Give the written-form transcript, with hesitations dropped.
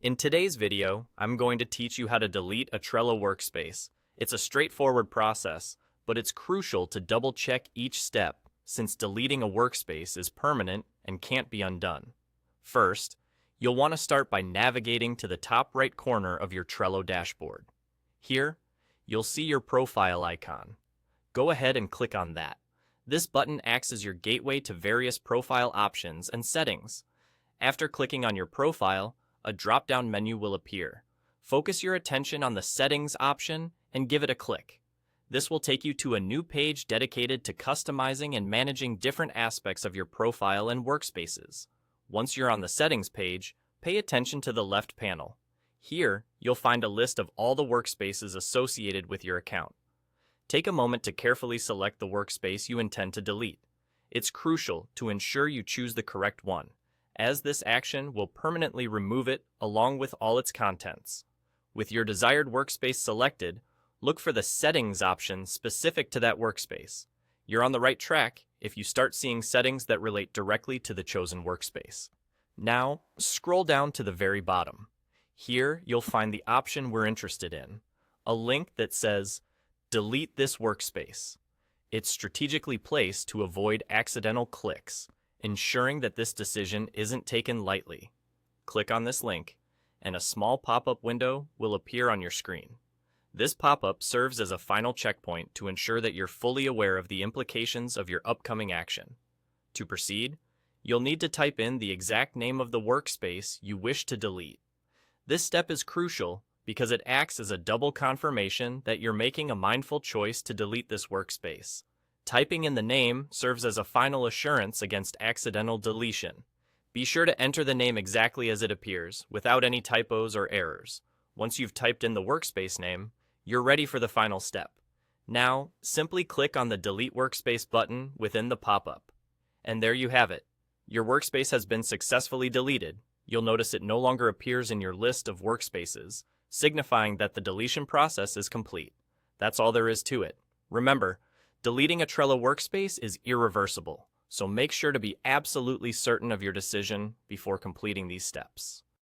In today's video, I'm going to teach you how to delete a Trello workspace. It's a straightforward process, but it's crucial to double-check each step since deleting a workspace is permanent and can't be undone. First, you'll want to start by navigating to the top right corner of your Trello dashboard. Here, you'll see your profile icon. Go ahead and click on that. This button acts as your gateway to various profile options and settings. After clicking on your profile, a drop-down menu will appear. Focus your attention on the Settings option and give it a click. This will take you to a new page dedicated to customizing and managing different aspects of your profile and workspaces. Once you're on the Settings page, pay attention to the left panel. Here, you'll find a list of all the workspaces associated with your account. Take a moment to carefully select the workspace you intend to delete. It's crucial to ensure you choose the correct one, as this action will permanently remove it along with all its contents. With your desired workspace selected, look for the Settings option specific to that workspace. You're on the right track if you start seeing settings that relate directly to the chosen workspace. Now, scroll down to the very bottom. Here, you'll find the option we're interested in, a link that says, Delete this workspace. It's strategically placed to avoid accidental clicks, ensuring that this decision isn't taken lightly. Click on this link, and a small pop-up window will appear on your screen. This pop-up serves as a final checkpoint to ensure that you're fully aware of the implications of your upcoming action. To proceed, you'll need to type in the exact name of the workspace you wish to delete. This step is crucial because it acts as a double confirmation that you're making a mindful choice to delete this workspace. Typing in the name serves as a final assurance against accidental deletion. Be sure to enter the name exactly as it appears, without any typos or errors. Once you've typed in the workspace name, you're ready for the final step. Now, simply click on the Delete Workspace button within the pop-up. And there you have it. Your workspace has been successfully deleted. You'll notice it no longer appears in your list of workspaces, signifying that the deletion process is complete. That's all there is to it. Remember, deleting a Trello workspace is irreversible, so make sure to be absolutely certain of your decision before completing these steps.